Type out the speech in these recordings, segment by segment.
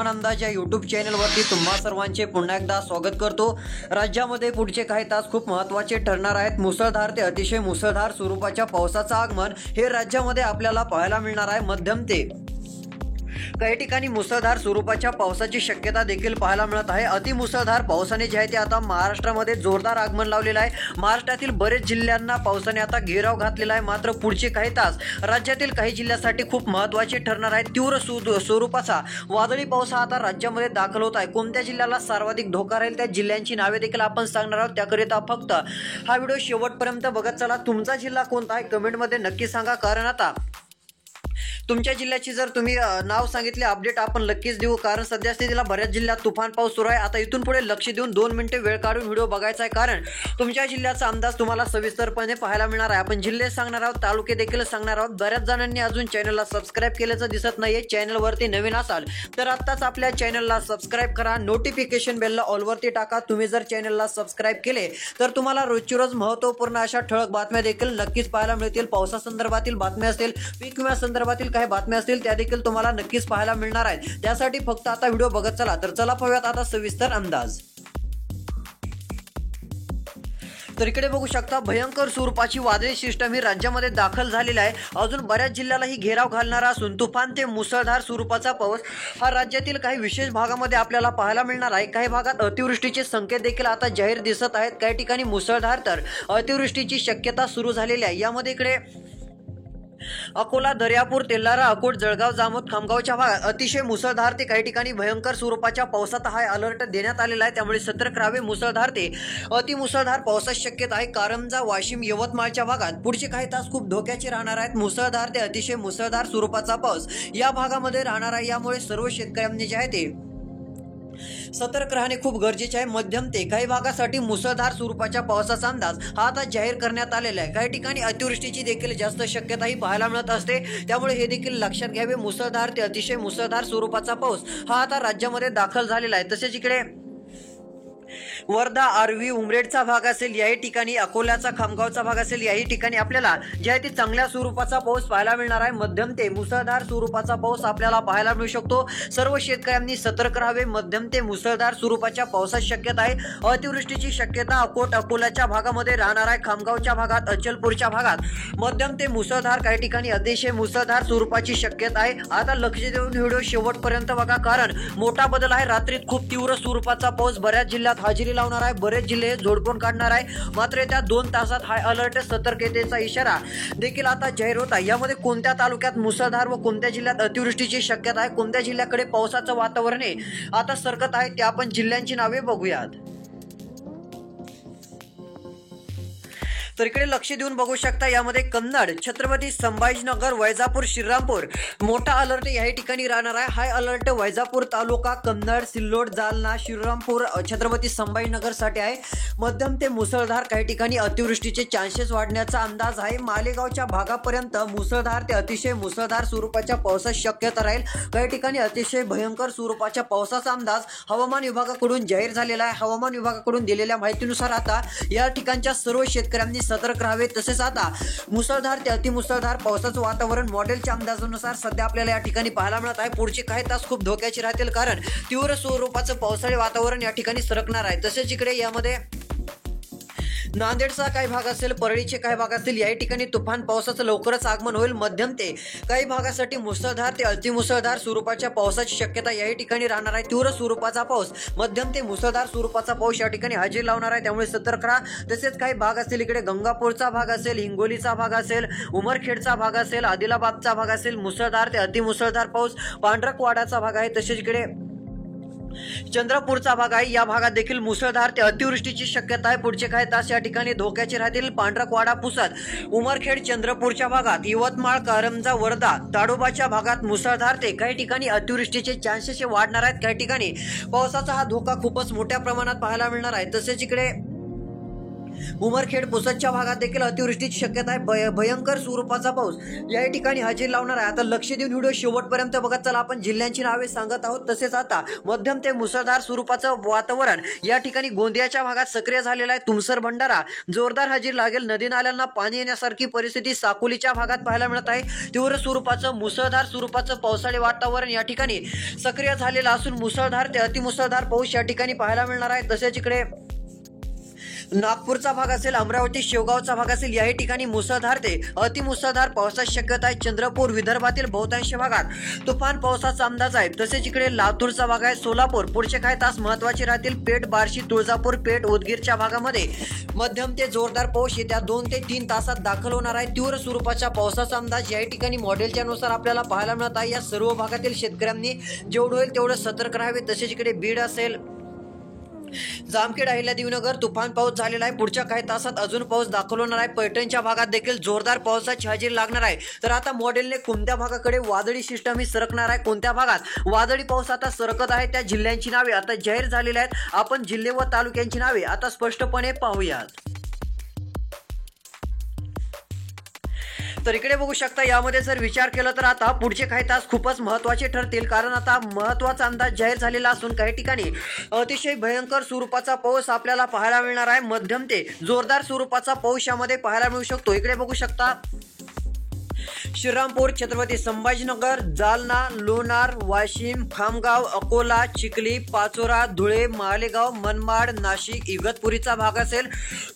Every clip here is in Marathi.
तुफान अंदाज या यूट्यूब चॅनलवरती तुम्हा सर्वांचे पुन्हा एकदा स्वागत करतो। राज्यामध्ये पुढचे काही तास खूप महत्त्वाचे ठरणार आहेत। मुसळधार ते अतिशय मुसळधार स्वरूपाच्या पावसाचं आगमन हे राज्यामध्ये आपल्याला पाहायला मिळणार आहे। मध्यम ते काही ठिकाणी मुसळधार स्वरूपाच्या पावसाची शक्यता देखील पाहायला मिळत आहे। अतिमुसळधार पावसाने जे आहे ते आता महाराष्ट्रामध्ये जोरदार आगमन लावलेलं आहे। महाराष्ट्रातील बरेच जिल्ह्यांना पावसाने आता घेराव घातलेला आहे। मात्र पुढचे काही तास राज्यातील काही जिल्ह्यांसाठी खूप महत्त्वाचे ठरणार आहे। तीव्र स्वरूपाचा वादळी पाऊस हा आता राज्यामध्ये दाखल होत आहे। कोणत्या जिल्ह्याला सर्वाधिक धोका राहील त्या जिल्ह्यांची नावे देखील आपण सांगणार आहोत। त्याकरिता फक्त हा व्हिडिओ शेवटपर्यंत बघत चला। तुमचा जिल्हा कोणता आहे कमेंटमध्ये नक्की सांगा, कारण आता तुमच्या जिल्ह्याची जर तुम्ही नाव सांगितले अपडेट आपण नक्कीच देऊ, कारण सध्या स्थितीला बऱ्याच जिल्ह्यात तुफान पाऊस सुरू आहे। आता इथून पुढे लक्ष देऊन 2 मिनिटे वेळ काढून व्हिडिओ बघायचा आहे, कारण तुमच्या जिल्ह्याचा अंदाज तुम्हाला सविस्तरपणे पाहायला मिळणार आहे। आपण जिल्हे सांगणार आहोत, तालुके देखील सांगणार आहोत। बऱ्याच जणांनी अजून चॅनलला सबस्क्राइब केल्याचं दिसत नाहीये। चॅनलवरती नवीन असाल तर आत्ताच आपल्या चॅनलला सबस्क्राइब करा, नोटिफिकेशन बेलला ऑलवरती टाका। तुम्ही जर चॅनलला सबस्क्राइब केले तर तुम्हाला रोजची रोज महत्त्वपूर्ण अशा ठळक बातम्या देखील नक्कीच पाहायला मिळतील। पावसासंदर्भातील बातम्या असतील, पीक विम्यासंदर्भातील काही बातम्या असतील त्या देखील तुम्हाला नक्कीच पाहायला मिळणार आहेत। त्यासाठी फक्त आता व्हिडिओ बघत चला। तर चला पाहूयात आता सविस्तर अंदाज। तर इकडे बघू शकता भयंकर स्वरूपाची वादळी सिस्टम ही राज्यामध्ये दाखल झालेली आहे। अजून बऱ्याच जिल्ह्याला ही घेराव घालणारा असून तुफान ते मुसळधार स्वरूपाचा पाऊस हा राज्यातील काही विशेष भागामध्ये आपल्याला पाहायला मिळणार आहे। काही भागात अतिवृष्टीचे संकेत देखील आता जाहीर दिसत आहेत। काही ठिकाणी मुसळधार तर अतिवृष्टीची शक्यता सुरू झालेली आहे। यामध्ये इकडे अकोला, दर्यापूर, तेल्हारा, अकोट, जळगाव, जामोद, खामगावच्या भागात अतिशय मुसळधार ते काही ठिकाणी भयंकर स्वरूपाच्या पावसाचा हाय अलर्ट देण्यात आलेला आहे। त्यामुळे सतर्क राहावे। मुसळधार ते अतिमुसळधार पावसाची शक्यता आहे। कारंजा, वाशिम, यवतमाळच्या भागात पुढचे काही तास खूप धोक्याचे राहणार आहेत। मुसळधार ते अतिशय मुसळधार स्वरूपाचा पाऊस या भागामध्ये राहणार आहे। यामुळे सर्व शेतकऱ्यांनी जे आहे ते सतर्क राहणे खूप गरजेचे आहे। मध्यम ते काही भागासाठी मुसळधार स्वरूपाच्या पावसाचा अंदाज हा आता जाहीर करण्यात आलेला आहे। काही ठिकाणी अतिवृष्टीची देखील जास्त शक्यता ही पाहायला मिळत असते, त्यामुळे हे देखील लक्षात घ्यावे। मुसळधार ते अतिशय मुसळधार स्वरूपाचा पाऊस हा आता राज्यामध्ये दाखल झालेला आहे। तसेच इकडे वर्धा, आर्वी, उमरेडचा भाग असेल, याही ठिकाणी अकोल्याचा, खामगावचा भाग असेल, याही ठिकाणी आपल्याला जे आहे ते चांगल्या स्वरूपाचा पाऊस पाहायला मिळणार आहे। मध्यम ते मुसळधार स्वरूपाचा पाऊस आपल्याला पाहायला मिळू शकतो। सर्व शेतकऱ्यांनी सतर्क राहावे। मध्यम ते मुसळधार स्वरूपाच्या पावसाची शक्यता आहे। अतिवृष्टीची शक्यता अकोट, अकोल्याच्या भागामध्ये राहणार आहे। खामगावच्या भागात, अचलपूरच्या भागात मध्यम ते मुसळधार काही ठिकाणी अतिशय मुसळधार स्वरूपाची शक्यता आहे। आता लक्ष देऊन व्हिडिओ शेवटपर्यंत बघा, कारण मोठा बदल आहे। रात्रीत खूप तीव्र स्वरूपाचा पाऊस बऱ्याच जिल्ह्यात हजेरी लावणार आहे। बरेच जिल्हे झोडपून काढणार आहे। मात्र येत्या 2 तासात हाय अलर्ट सतर्कतेचा इशारा देखील आता जाहीर होत आहे। यामध्ये कोणत्या तालुक्यात मुसळधार व कोणत्या जिल्ह्यात अतिवृष्टीची शक्यता आहे, कोणत्या जिल्ह्याकडे पावसाचं वातावरण आहे आता सरकत आहे, त्या आपण जिल्ह्यांची नावे बघूयात। तर इकडे लक्ष देऊन बघू शकता, यामध्ये कन्नड, छत्रपती संभाजीनगर, वैजापूर, श्रीरामपूर मोठा अलर्ट याही ठिकाणी राहणार आहे। हाय अलर्ट वैजापूर तालुका, कन्नड, सिल्लोड, जालना, श्रीरामपूर, छत्रपती संभाजीनगर साठी आहे। मध्यम ते मुसळधार काही ठिकाणी अतिवृष्टीचे चान्सेस वाढण्याचा अंदाज आहे। मालेगावच्या भागापर्यंत मुसळधार ते अतिशय मुसळधार स्वरूपाच्या पावसाची शक्यता राहील। काही ठिकाणी अतिशय भयंकर स्वरूपाच्या पावसाचा अंदाज हवामान विभागाकडून जाहीर झालेला आहे। हवामान विभागाकडून दिलेल्या माहितीनुसार आता या ठिकाणच्या सर्व शेतकऱ्यांनी सतर्क राहावे। तसेच आता मुसळधार ते अतिमुसळधार पावसाचं वातावरण मॉडेलच्या अंदाजानुसार सध्या आपल्याला या ठिकाणी पाहायला मिळत आहे। पुढचे काही तास खूप धोक्याचे राहतील, कारण तीव्र स्वरूपाचं पावसाळी वातावरण या ठिकाणी सरकणार आहे। तसेच इकडे यामध्ये नांदेडचा काही भाग असेल, परळीचे काही भाग असतील, याही ठिकाणी तुफान पावसाचं लवकरच आगमन होईल। मध्यम ते काही भागासाठी मुसळधार ते अतिमुसळधार स्वरूपाच्या पावसाची शक्यता याही ठिकाणी राहणार आहे। तीव्र स्वरूपाचा पाऊस, मध्यम ते मुसळधार स्वरूपाचा पाऊस या ठिकाणी हजेरी लावणार आहे, त्यामुळे सतर्क राहा। तसेच काही भाग असतील, इकडे गंगापूरचा भाग असेल, हिंगोलीचा भाग असेल, उमरखेडचा भाग असेल, आदिलाबादचा भाग असेल, मुसळधार ते अतिमुसळधार पाऊस, पांढरकवाडाचा भाग आहे। तसेच इकडे चंद्रपूरचा भाग आहे, या भागात देखील मुसळधार ते अतिवृष्टीची शक्यता आहे। पुढचे काही तास या ठिकाणी धोक्याचे राहतील। पांढरकवाडा, पुसद, उमरखेड, चंद्रपूरच्या भागात, यवतमाळ, कारंजा, वर्धा, ताडोबाच्या भागात मुसळधार ते काही ठिकाणी अतिवृष्टीचे चान्सेस वाढणार आहेत। काही ठिकाणी पावसाचा हा धोका खूपच मोठ्या प्रमाणात पाहायला मिळणार आहे। तसेच इकडे उमरखेड पुसदच्या भागात देखील अतिवृष्टीची शक्यता आहे, भयंकर स्वरूपाचा पाऊस या ठिकाणी हजेरी लावणार आहे। आता लक्ष देऊन व्हिडिओ शेवटपर्यंत बघत चला। आपण जिल्ह्यांची नावे सांगत आहोत। तसेच आता मध्यम ते मुसळधार स्वरूपाचं वातावरण या ठिकाणी गोंदियाच्या भागात सक्रिय झालेलं आहे। तुमसर भंडारा जोरदार हजेरी लागेल। नदी नाल्यांना पाणी येण्यासारखी परिस्थिती साकोलीच्या भागात पाहायला मिळत आहे। तीव्र स्वरूपाचं मुसळधार स्वरूपाचं पावसाळी वातावरण या ठिकाणी सक्रिय झालेलं असून मुसळधार ते अतिमुसळधार पाऊस या ठिकाणी पाहायला मिळणार आहे। तसेच इकडे नागपूरचा भाग असेल, अमरावती शेवगावचा भाग असेल, याही ठिकाणी मुसळधार ते अतिमुसळधार पावसाची शक्यता आहे। चंद्रपूर विदर्भातील बहुतांश भागात तुफान पावसाचा अंदाज आहे। तसेच इकडे लातूरचा भाग आहे। सोलापूर पुढचे काही तास महत्त्वाचे राहतील। पेठ, बार्शी, तुळजापूर, पेठ, उदगीरच्या भागामध्ये मध्यम ते जोरदार पाऊस येत्या 2 ते 3 तासात दाखल होणार आहे। तीव्र स्वरूपाच्या पावसाचा अंदाज याही ठिकाणी मॉडेलच्या नुसार आपल्याला पाहायला मिळत आहे। या सर्व भागातील शेतकऱ्यांनी जेवढं होईल तेवढं सतर्क राहावे। तसेच इकडे बीड असेल, जामखेड, अहिल्यादेवीनगर तुफान पाऊस झालेला आहे। पुढच्या काही तासात अजून पाऊस दाखल होणार आहे। पैठणच्या भागात देखील जोरदार पावसाची हजेरी लागणार आहे। तर आता मॉडेलने कोणत्या भागाकडे वादळी सिस्टम ही सरकणार आहे, कोणत्या भागात वादळी पाऊस आता सरकत आहे, त्या जिल्ह्यांची नावे आता जाहीर झालेली आहेत। आपण जिल्हे व तालुक्यांची नावे आता स्पष्टपणे पाहूयात। तर इकडे बघू शकता, यामध्ये जर विचार केला तर आता पुढचे काही तास खूपच महत्त्वाचे ठरतील, कारण आता महत्त्वाचा अंदाज जाहीर झालेला असून काही ठिकाणी अतिशय भयंकर स्वरूपाचा पाऊस आपल्याला पाहायला मिळणार आहे। मध्यम ते जोरदार स्वरूपाचा पाऊस यामध्ये पाहायला मिळू शकतो। इकडे बघू शकता, श्रीरामपूर, छत्रपती संभाजीनगर, जालना, लोणार, वाशिम, खामगाव, अकोला, चिखली, पाचोरा, धुळे, मालेगाव, मनमाड, नाशिक, इगतपुरीचा भाग असेल,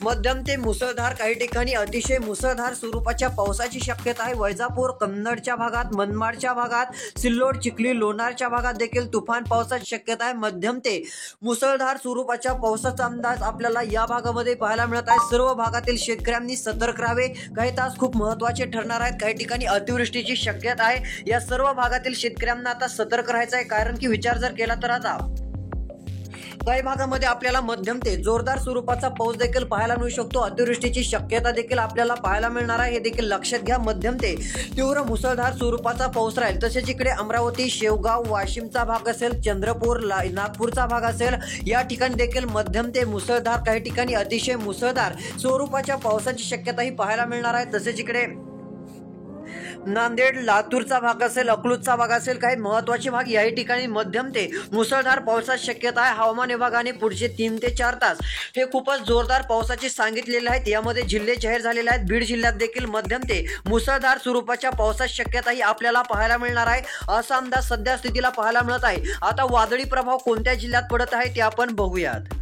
मध्यम ते मुसळधार काही ठिकाणी अतिशय मुसळधार स्वरूपाच्या पावसाची शक्यता आहे। वैजापूर, कन्नडच्या भागात, मनमाडच्या भागात, सिल्लोड, चिखली, लोणारच्या भागात देखील तुफान पावसाची शक्यता आहे। मध्यम ते मुसळधार स्वरूपाच्या पावसाचा अंदाज आपल्याला या भागामध्ये पाहायला मिळत आहे। सर्व भागातील शेतकऱ्यांनी सतर्क राहावे। काही तास खूप महत्त्वाचे ठरणार आहेत। काही ठिकाणी अतिवृष्टीची शक्यता आहे। या सर्व भागातील शेतकऱ्यांना आता सतर्क राहायचं आहे, कारण की विचार जर केला तर आता काही भागामध्ये आपल्याला मध्यम ते जोरदार स्वरूपाचा पाऊस देखील पाहायला मिळू शकतो। अतिवृष्टीची शक्यता देखील आपल्याला पाहायला मिळणार आहे, हे देखील लक्षात घ्या। मध्यम ते तीव्र मुसळधार स्वरूपाचा पाऊस राहील। तसेच इकडे अमरावती, शेवगाव, वाशिमचा भाग असेल, चंद्रपूर, नागपूरचा भाग असेल, या ठिकाणी देखील मध्यम ते मुसळधार काही ठिकाणी अतिशय मुसळधार स्वरूपाच्या पावसाची शक्यताही पाहायला मिळणार आहे। तसेच इकडे नांदेड, लातूरचा भाग असेल, अकलूजचा भाग असेल, काही महत्त्वाचे भाग याही ठिकाणी मध्यम ते मुसळधार पावसाची शक्यता आहे। हवामान विभागाने पुढचे 3 ते 4 तास हे खूपच जोरदार पावसाचे सांगितलेले आहेत। यामध्ये जिल्हे जाहीर झालेले आहेत। बीड जिल्ह्यात देखील मध्यम ते मुसळधार स्वरूपाच्या पावसाची शक्यताही आपल्याला पाहायला मिळणार आहे, असा अंदाज सध्या स्थितीला पाहायला मिळत आहे। आता वादळी प्रभाव कोणत्या जिल्ह्यात पडत आहे ते आपण बघूयात।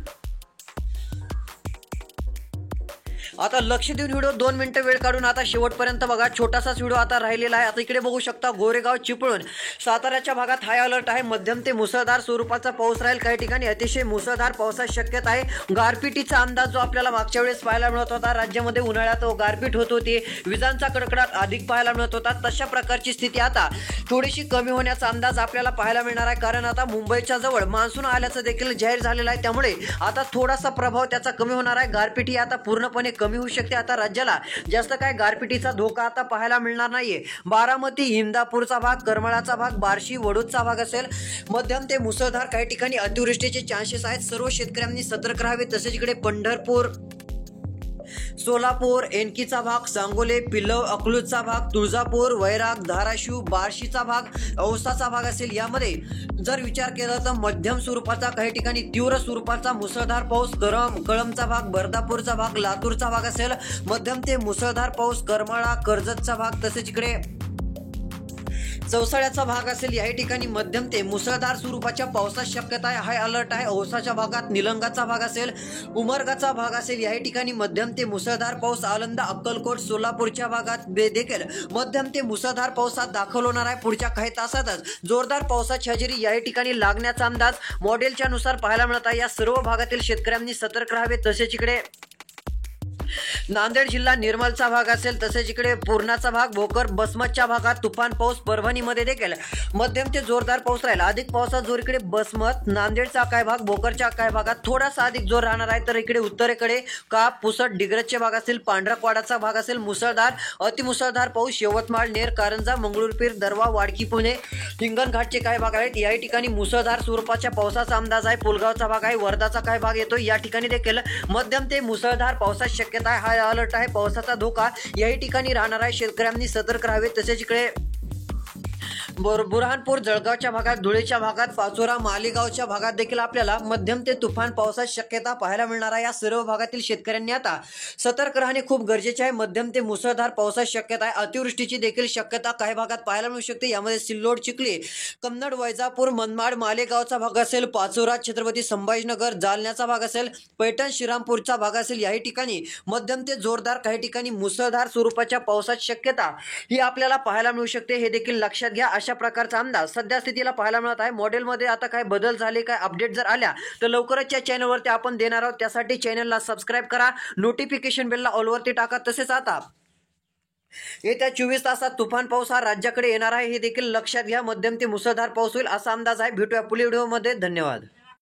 आता लक्ष देऊन व्हिडिओ 2 मिनिटं वेळ काढून आता शेवटपर्यंत बघा। छोटासाच व्हिडिओ आता राहिलेला आहे। आता इकडे बघू शकता, गोरेगाव, चिपळूण, साताऱ्याच्या भागात हाय अलर्ट आहे। मध्यम ते मुसळधार स्वरूपाचा पाऊस राहील। काही ठिकाणी अतिशय मुसळधार पावसाची शक्यता आहे। गारपिटीचा अंदाज जो आपल्याला मागच्या वेळेस पाहायला मिळत होता, राज्यामध्ये उन्हाळ्यात गारपीट होत होती, विजांचा कडकडाट अधिक पाहायला मिळत होता, तशा प्रकारची स्थिती आता थोडीशी कमी होण्याचा अंदाज आपल्याला पाहायला मिळणार आहे, कारण आता मुंबईच्या जवळ मान्सून आल्याचं देखील जाहीर झालेलं आहे। त्यामुळे आता थोडासा प्रभाव त्याचा कमी होणार आहे। गारपीटी आता पूर्णपणे कमी होऊ शकते। आता राज्याला जास्त काय गारपिटीचा धोका आता पाहायला मिळणार नाहीये। बारामती, इंदापूरचा भाग, करमाळाचा भाग, बार्शी, वडोदचा भाग असेल, मध्यम ते मुसळधार काही ठिकाणी अतिवृष्टीचे चान्सेस आहेत। सर्व शेतकऱ्यांनी सतर्क राहावे। तसेच इकडे पंढरपूर, सोलापूर, एनकीचा भाग, सांगोले, पिलव, अकलूजचा भाग, तुळजापूर, वैराग, धाराशिव, बार्शीचा भाग, औसाचा भाग असेल, यामध्ये जर विचार केला तर मध्यम स्वरूपाचा काही ठिकाणी तीव्र स्वरूपाचा मुसळधार पाऊस, कळंबचा भाग, बर्दापूरचा भाग, लातूरचा भाग असेल, मध्यम ते मुसळधार पाऊस, करमाळा, कर्जतचा भाग, तसेच इकडे चौसाळ्याचा भाग असेल, याही ठिकाणी मध्यम ते मुसळधार स्वरूपाच्या पावसाची शक्यता आहे। हाय अलर्ट आहे। औसाच्या भागात निलंगाचा भाग असेल, उमरगाचा भाग असेल, याही ठिकाणी मध्यम ते मुसळधार पाऊस, आळंद, अक्कलकोट, सोलापूरच्या भागात देखील मध्यम ते मुसळधार पावसात दाखल होणार आहे। पुढच्या काही तासातच जोरदार पावसाची हजेरी याही ठिकाणी लागण्याचा अंदाज मॉडेलच्या नुसार पाहायला मिळत आहे। या सर्व भागातील शेतकऱ्यांनी सतर्क राहावे। तसेच इकडे नांदेड जिल्हा निर्मलचा भाग असेल, तसेच इकडे पूर्णाचा भाग, भोकर बसमतच्या भागात तुफान पाऊस, परभणीमध्ये देखील मध्यम ते जोरदार पाऊस राहील. अधिक पावसाचा जोर इकडे बसमत, नांदेडचा काय भाग, भोकरच्या काय भागात थोडासा अधिक जोर राहणार आहे. तर इकडे उत्तरेकडे काप, पुसद, डिग्रजचे भाग असेल, पांढरकवाडाचा भाग असेल, मुसळधार अतिमुसळधार पाऊस, यवतमाळ, नेर, कारंजा, मंगळूरपीर, दरवा, वाडकी, पुणे, हिंगणघाटचे काही भाग आहेत. याही ठिकाणी मुसळधार स्वरूपाच्या पावसाचा अंदाज आहे. पुलगावचा भाग आहे, वर्धाचा काय भाग येतो. या ठिकाणी देखील मध्यम ते मुसळधार पावसाची शक्यता आहे. हा अलर्ट आहे, पावसाचा धोका याही ठिकाणी राहणार आहे. शेतकऱ्यांनी सतर्क राहावे. तसेच इकडे बुरहानपूर, जळगावच्या भागात, धुळेच्या भागात, पाचोरा, मालेगावच्या भागात देखील आपल्याला मध्यम ते तुफान पावसाची शक्यता पाहायला मिळणार आहे. या सर्व भागातील शेतकऱ्यांनी आता सतर्क राहणे खूप गरजेचे आहे. मध्यम ते मुसळधार पावसाची शक्यता आहे. अतिवृष्टीची देखील शक्यता काही भागात पाहायला मिळू शकते. यामध्ये सिल्लोड, चिखली, कन्नड, वैजापूर, मनमाड, मालेगावचा भाग असेल, पाचोरा, छत्रपती संभाजीनगर, जालन्याचा भाग असेल, पैठण, श्रीरामपूरचा भाग असेल. याही ठिकाणी मध्यम ते जोरदार, काही ठिकाणी मुसळधार स्वरूपाच्या पावसाची शक्यता ही आपल्याला पाहायला मिळू शकते. हे देखील लक्षात घ्या. अशा प्रकारचा अंदाज सध्या स्थितीला पाहायला मिळत आहे. मॉडेलमध्ये आता काय बदल झाले, काय अपडेट जर आल्या तर लवकरच या चॅनलवरती आपण देणार आहोत. त्यासाठी चॅनलला सबस्क्राईब करा, नोटिफिकेशन बेलला ऑलवरती टाका. तसेच आता येत्या 24 तासात तुफान पाऊस हा राज्याकडे येणार आहे, हे देखील लक्षात घ्या. मध्यम ते मुसळधार पाऊस होईल असा अंदाज आहे. भेटूया पुढील व्हिडिओमध्ये. धन्यवाद.